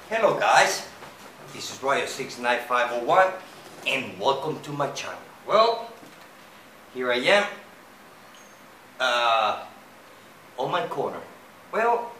Hello guys, this is Royal69501 and welcome to my channel. Well, here I am on my corner. Well,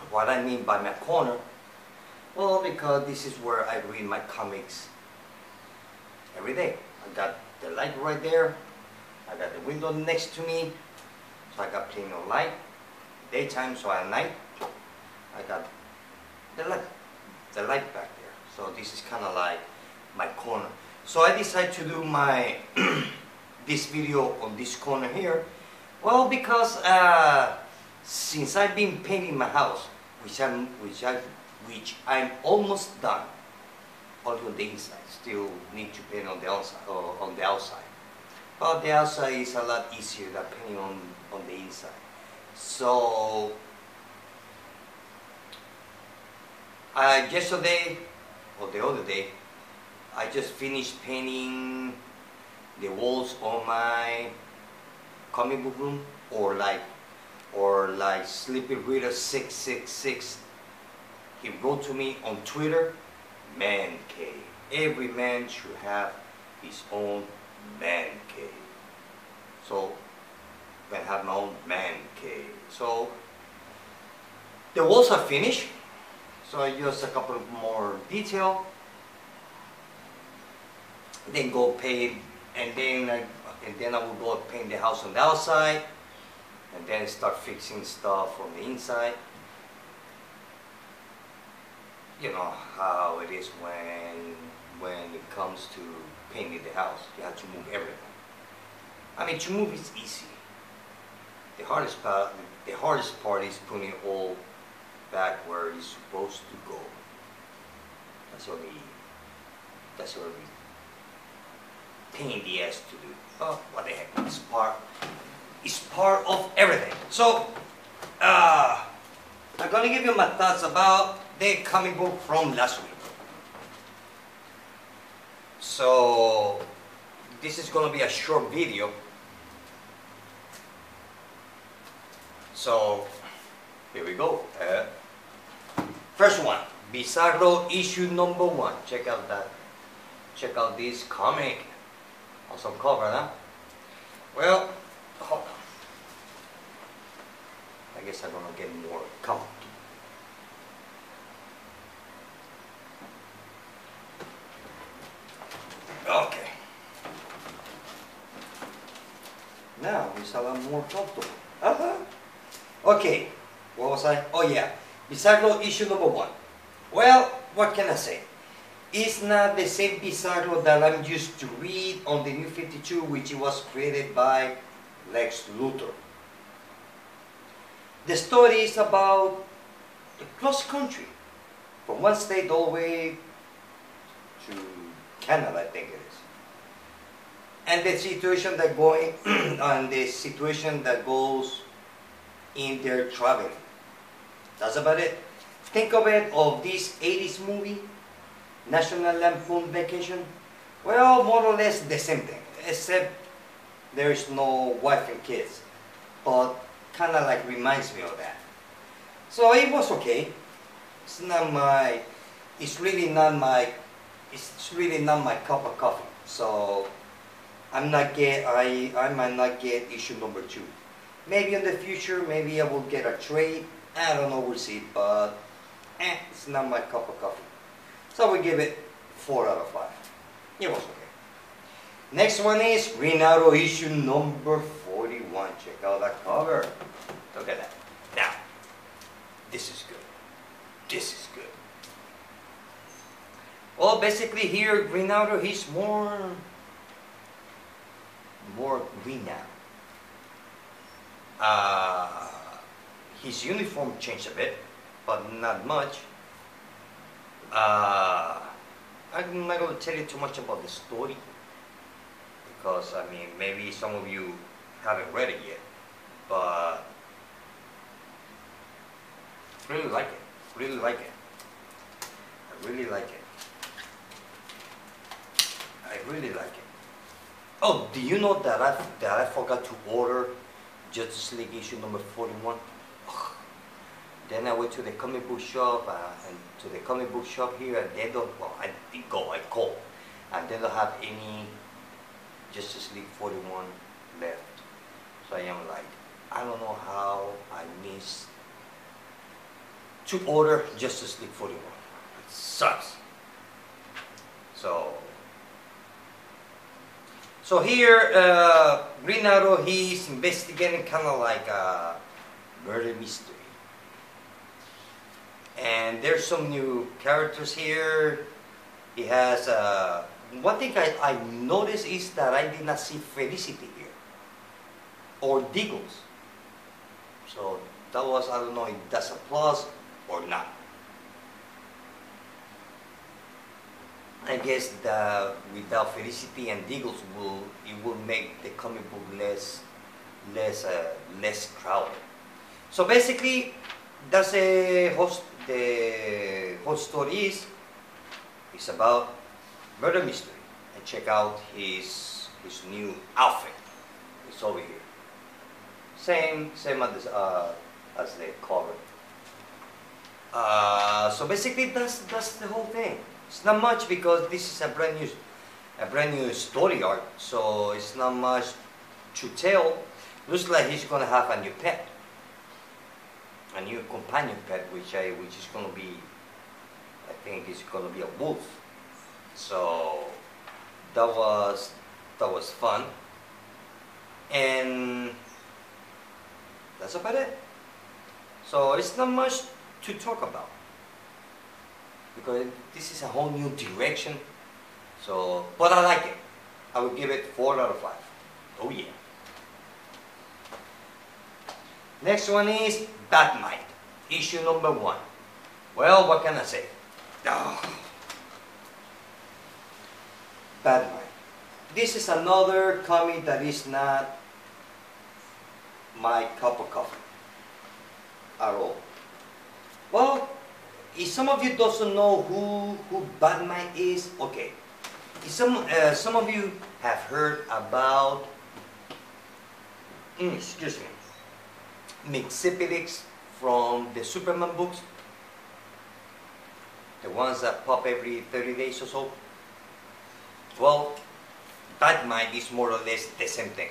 what I mean by my corner, well, because this is where I read my comics every day. I got the light right there, I got the window next to me, so I got plenty of light, daytime, so at night I got the light back there. So this is kind of like my corner. So I decided to do my this video on this corner here. Well, because since I've been painting my house, which I'm almost done, only on the inside. Still need to paint on the outside. But the outside is a lot easier than painting on the inside. So yesterday or the other day, I just finished painting the walls on my comic book room, or like Sleepy Reader 666. He wrote to me on Twitter, man cave. Every man should have his own man cave. So I have my own man cave. So the walls are finished. So I use a couple more detail, then go paint, and then I will go paint the house on the outside, and then start fixing stuff on the inside. You know how it is when it comes to painting the house. You have to move everything. I mean, to move is easy. The hardest part is putting it all back where it's supposed to go. That's what we pain in the ass to do. Oh, what the heck? It's part of everything. So I'm gonna give you my thoughts about the comic book from last week. So this is gonna be a short video. So here we go. First one, Bizarro issue number 1. Check out that. Check out this comic. Awesome cover, huh? Well, hold on. I guess I'm gonna get more comfortable. Okay. Now it's a lot more comfortable. Okay. What was I? Oh yeah. Bizarro issue number 1. Well, what can I say? It's not the same Bizarro that I'm used to read on the New 52, which was created by Lex Luthor. The story is about the cross country, from one state all the way to Canada, I think it is. And the situation that goes in their traveling. That's about it. Think of it of this 80s movie, National Lampoon Vacation. Well, more or less the same thing, except there is no wife and kids, but kind of like reminds me of that. So it was okay. It's really not my cup of coffee. So I might not get issue number 2. Maybe in the future, maybe I will get a trade. I don't know, we'll see, but it's not my cup of coffee. So we give it 4 out of 5. It was okay. Next one is Green Arrow issue number 41. Check out that cover. Look at that. Now, this is good. This is good. Well, basically here, Green Arrow, he's more green now. His uniform changed a bit, but not much. I'm not going to tell you too much about the story, because I mean, maybe some of you haven't read it yet, but really like it. Really like it. I really like it. I really like it. Oh, do you know that I forgot to order Justice League issue number 41? Then I went to the comic book shop, and to the comic book shop here, and they don't, well, I didn't go, I called, and they don't have any Justice League 41 left. So I am like, I don't know how I missed to order Justice League 41. It sucks. So here, Green Arrow, he's investigating kind of like a murder mystery. And there's some new characters here. He has, one thing I noticed is that I did not see Felicity here. Or Diggles. So that was, I don't know if that's a plus or not. I guess that without Felicity and Diggles, it will make the comic book less crowded. So basically, that's the whole story is. It's about murder mystery. And check out his new outfit. It's over here. Same as the cover. So basically, that's the whole thing. It's not much because this is a brand new story arc, so it's not much to tell. Looks like he's gonna have a new pet, a new companion pet, which is gonna be, I think it's gonna be a wolf. So that was fun, and that's about it. So it's not much to talk about, because this is a whole new direction. So, but I like it. I would give it 4 out of 5. Oh yeah. Next one is Bat-Mite, issue number 1. Well, what can I say? Oh. Bat-Mite. This is another comic that is not my cup of coffee at all. Well, if some of you doesn't know who Bat-Mite is, okay. If some of you have heard about, excuse me, Mxyzptlk from the Superman books, the ones that pop every 30 days or so. Well, Bat-Mite is more or less the same thing.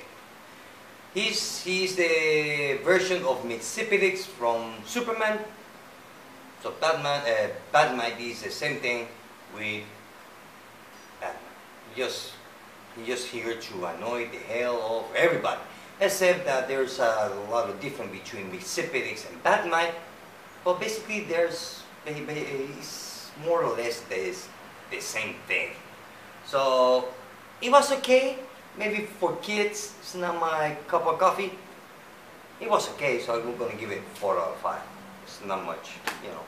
He's the version of Mxyzptlk from Superman. So Bat-Mite is the same thing with Batman. He's just here to annoy the hell of everybody. Except that there's a lot of difference between Mxyzptlk and Bat-Mite. But basically it's more or less the same thing. So it was okay. Maybe for kids, it's not my cup of coffee. It was okay, so I'm going to give it 4 out of 5. It's not much, you know.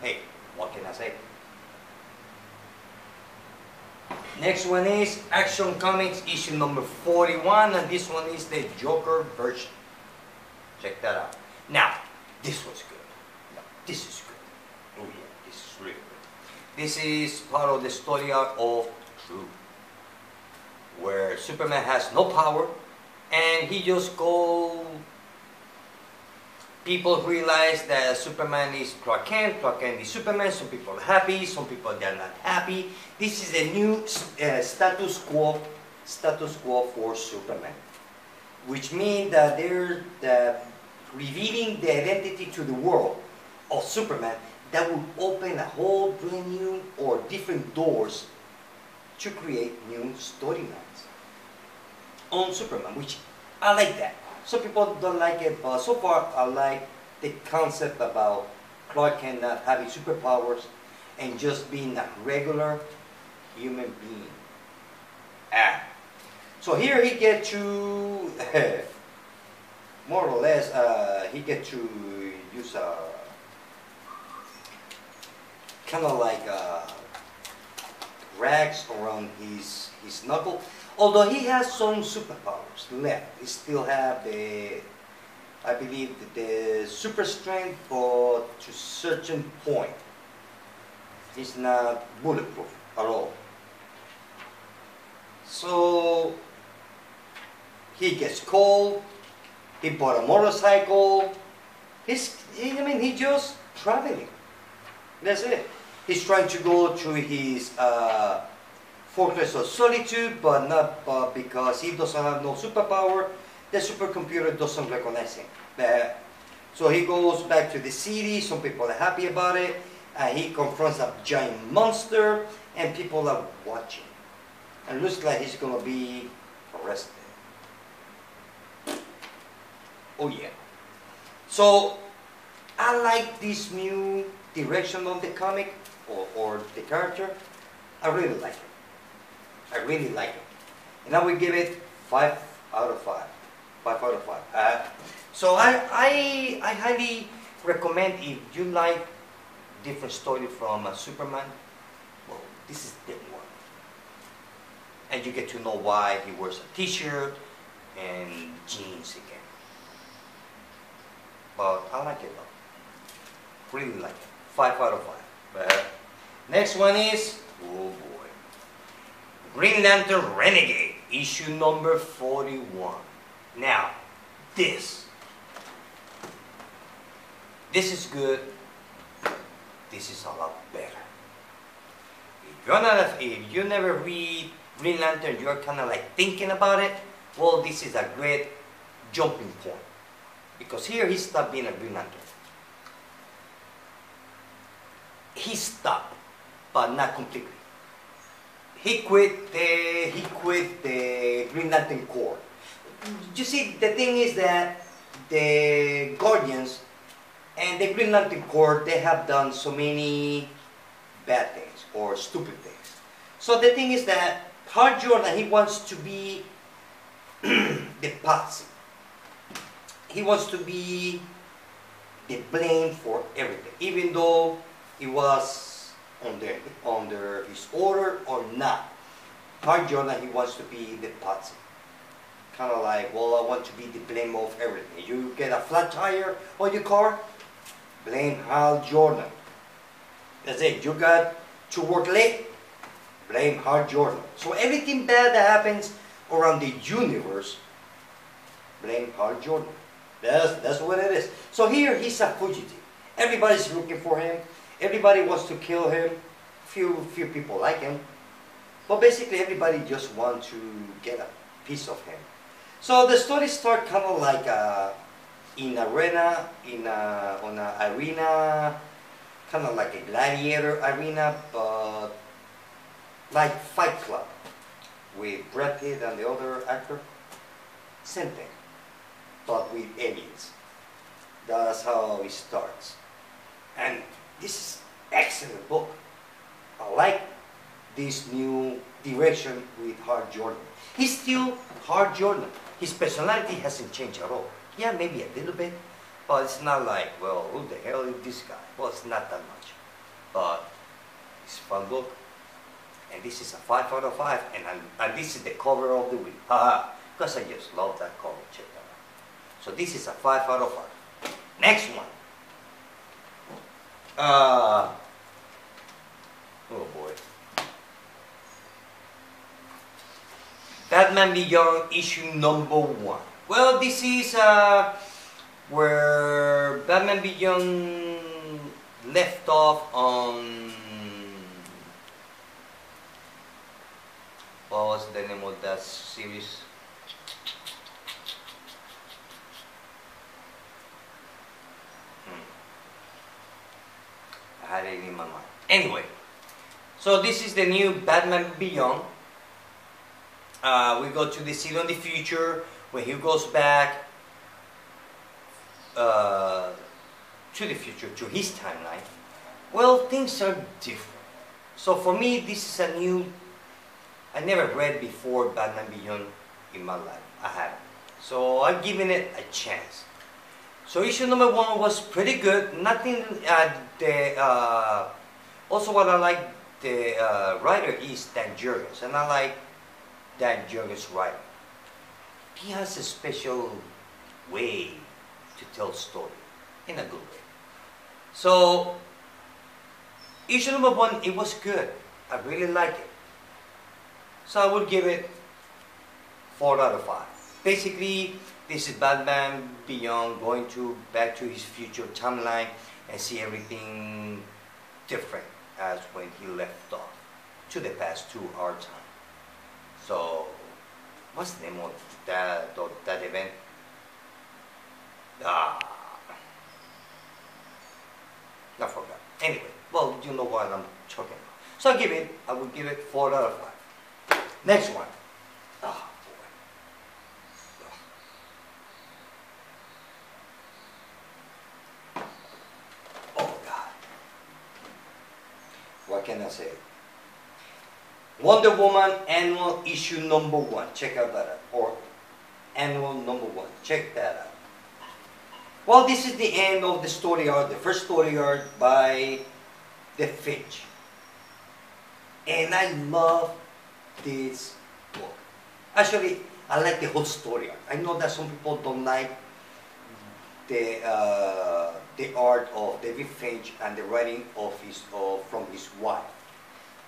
Hey, what can I say? Next one is Action Comics issue number 41, and this one is the Joker version. Check that out. Now, this was good. No, this is good. Oh yeah, this is really good. This is part of the story arc of True, where Superman has no power, and he just people realize that Superman is Clark Kent is Superman. Some people are happy, some people they're not happy. This is a new status quo for Superman, which means that they're revealing the identity to the world of Superman that will open a whole brand new or different doors to create new storylines on Superman, which I like that. Some people don't like it, but so far I like the concept about Clark Kent not having superpowers and just being a regular human being. So here he get to, more or less, he get to use a kind of like rags around his knuckle. Although he has some superpowers left, he still have I believe, the super strength, but to a certain point. He's not bulletproof at all. So he gets cold, he bought a motorcycle, I mean, he's just traveling. That's it. He's trying to go to his fortress of solitude, but not because he doesn't have no superpower. The supercomputer doesn't recognize him. So he goes back to the city. Some people are happy about it. He confronts a giant monster, and people are watching. And looks like he's gonna be arrested. Oh yeah. So I like this new direction of the comic or the character. I really like it. I really like it. And I will give it 5 out of 5. 5 out of 5. So I highly recommend, if you like different story from Superman, well, this is the one. And you get to know why he wears a t-shirt and jeans again. But I like it though. Really like it. 5 out of 5. But next one is, oh boy, Green Lantern Renegade, issue number 41. Now, this is good. This is a lot better. If you never read Green Lantern, you're kind of like thinking about it, well, this is a great jumping point. Because here he stopped being a Green Lantern. He stopped, but not completely. He quit the Green Lantern Corps. You see, the thing is that the Guardians and the Green Lantern Corps, they have done so many bad things or stupid things. So the thing is that Hal Jordan, he wants to be the patsy. He wants to be the blame for everything, even though it was under his order or not. Hal Jordan, he wants to be the patsy. Kind of like, well, I want to be the blame of everything. You get a flat tire on your car, blame Hal Jordan. That's it. You got to work late, blame Hal Jordan. So everything bad that happens around the universe, blame Hal Jordan. That's what it is. So here he's a fugitive. Everybody's looking for him. Everybody wants to kill him. Few people like him. But basically everybody just wants to get a piece of him. So the story starts kind of like on an arena, kind of like a gladiator arena, but like Fight Club with Brad Pitt and the other actor. Same thing, but with aliens. That's how it starts. And this is excellent book. I like this new direction with Hal Jordan. He's still Hal Jordan. His personality hasn't changed at all. Yeah, maybe a little bit, but it's not like, well, who the hell is this guy? Well, it's not that much. But it's a fun book. And this is a 5 out of 5. And this is the cover of the week. Because I just love that cover. Check that out. So this is a 5 out of 5. Next one. Oh boy. Batman Beyond issue number 1. Well, this is where Batman Beyond left off on, what was the name of that series? I had it in my mind. Anyway, so this is the new Batman Beyond. We go to the scene on the future where he goes back to the future, to his timeline. Well, things are different. So for me, this is a new, I never read before Batman Beyond in my life. I haven't. So I'm giving it a chance. So issue number 1 was pretty good. Nothing, also what I like, the writer is Dan Jurgens, and I like Dan Jurgens' writing. He has a special way to tell story, in a good way. So, issue number 1, it was good. I really like it. So I would give it 4 out of 5. Basically, this is Batman Beyond going to back to his future timeline and see everything different as when he left off to the past, to our time. So, what's the name of that event? I forgot. Anyway, well, you know what I'm talking about. So I will give it 4 out of 5. Next one. Oh, boy. Oh, God. What can I say? Wonder Woman Annual Issue number 1. Check out that out. Or Annual number 1. Check that out. Well, this is the end of the story arc, the first story arc by the Finch. And I love this book. Actually, I like the whole story arc. I know that some people don't like the art of David Finch and the writing of from his wife.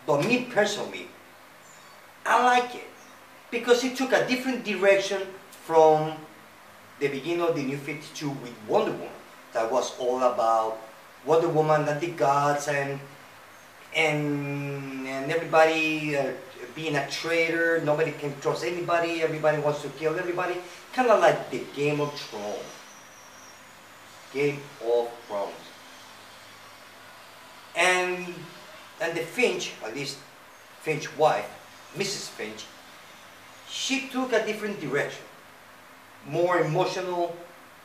But me personally, I like it because it took a different direction from the beginning of the New 52 with Wonder Woman. That was all about Wonder Woman and the gods and everybody being a traitor. Nobody can trust anybody. Everybody wants to kill everybody. Kind of like the Game of Thrones. Game of Thrones. And the Finch, at least Finch's wife, Mrs. Finch, she took a different direction. More emotional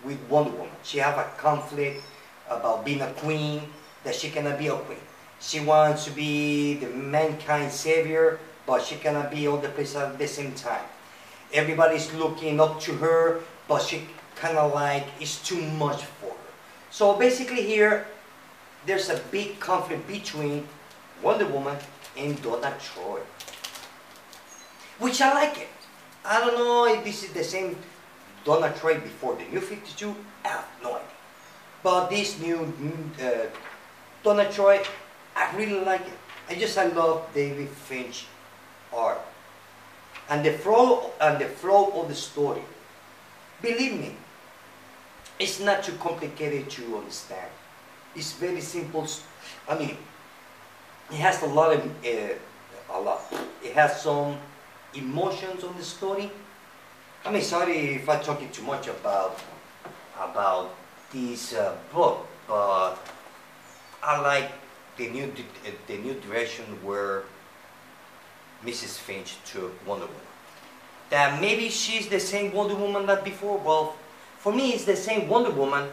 with Wonder Woman. She have a conflict about being a queen, that she cannot be a queen. She wants to be the mankind savior, but she cannot be all the places at the same time. Everybody's looking up to her, but she kind of like, it's too much for her. So basically here, there's a big conflict between Wonder Woman and Donna Troy. Which I like it. I don't know if this is the same Donna Troy before the New 52, I have no idea. But this new Donna Troy, I really like it. I love David Finch art. And the flow of the story. Believe me, it's not too complicated to understand. It's very simple. I mean, it has a lot. It has some emotions on the story. I mean, sorry if I'm talking too much about this book, but I like the new direction where Mrs. Finch took Wonder Woman. That maybe she's the same Wonder Woman that before. Well, for me, it's the same Wonder Woman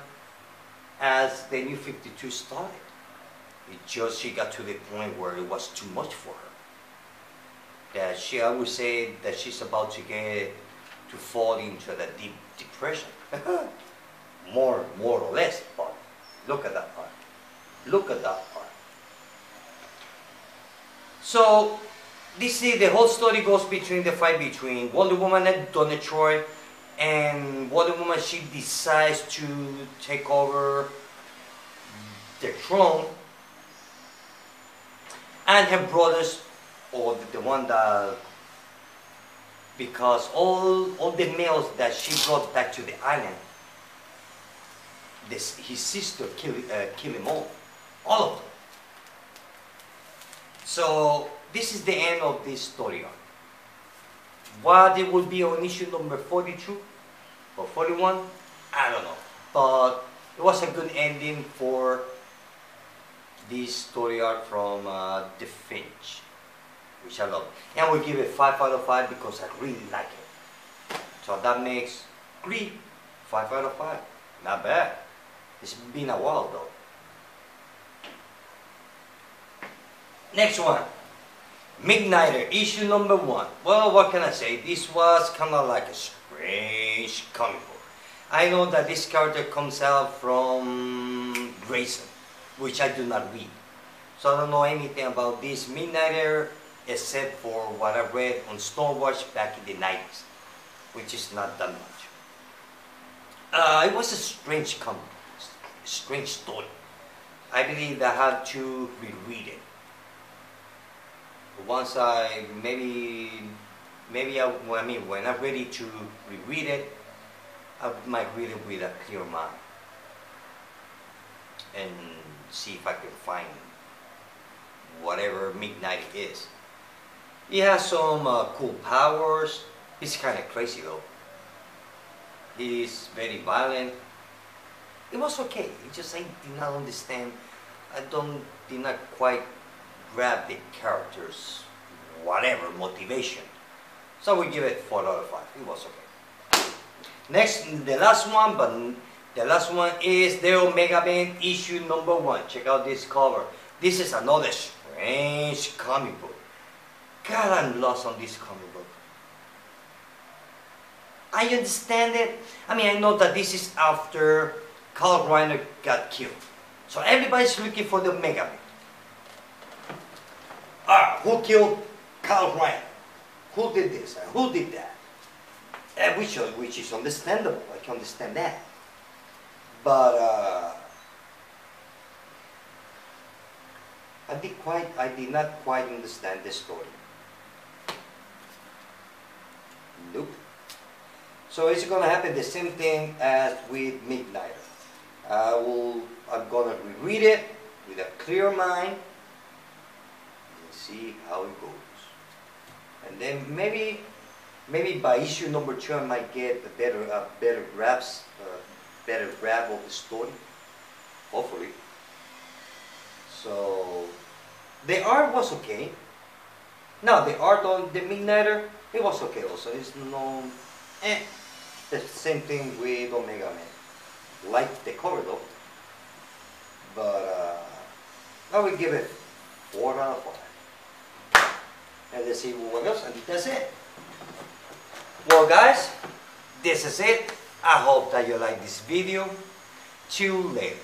as the New 52 started. It just she got to the point where it was too much for her. That I would say that she's about to fall into the deep depression. more or less, but look at that part. Look at that part. So this is the whole story goes between the fight between Wonder Woman and Donna Troy, and Wonder Woman, she decides to take over the throne, and her brothers, or the one that, because all the males that she brought back to the island, his sister killed them all of them. So this is the end of this story arc. What it will be on issue number 42 or 41, I don't know. But it was a good ending for this story arc from The Finch, which I love. And we give it 5 out of 5 because I really like it. So that makes 3, 5 out of 5. Not bad. It's been a while though. Next one. Midnighter, issue number 1. Well, what can I say? This was kind of like a strange comic book. I know that this character comes out from Grayson, which I do not read. So I don't know anything about this Midnighter except for what I read on Stormwatch back in the 90s, which is not that much. It was a strange comic, strange story. I believe I have to reread it. Once when I'm ready to reread it, I might read it with a clear mind and see if I can find whatever Midnight is. He has some cool powers. He's kind of crazy though. He's very violent. It was okay. It just I did not understand. Did not quite grab the character's whatever motivation. So we give it 4 out of 5. It was okay. Next, the last one, but the last one is the Omega Man issue number 1. Check out this cover. This is another strange comic book. God, I'm lost on this comic book. I understand it. I mean, I know that this is after Carl Reiner got killed. So everybody's looking for the Omega Man. Who killed Carl Reiner? Who did this and who did that? And which is understandable. I can understand that. But I did not quite understand the story. Nope. So it's gonna happen the same thing as with Midnighter. I'm gonna reread it with a clear mind and see how it goes. And then maybe by issue number 2 I might get a better grasp of the story. Hopefully. So the art was okay. Now the art on the Midnighter, it was okay also. It's the same thing with Omega Man. Like the cover though. But I will give it 4 out of 5. And let's see what else, and that's it. Well guys, this is it. I hope that you like this video. See you later.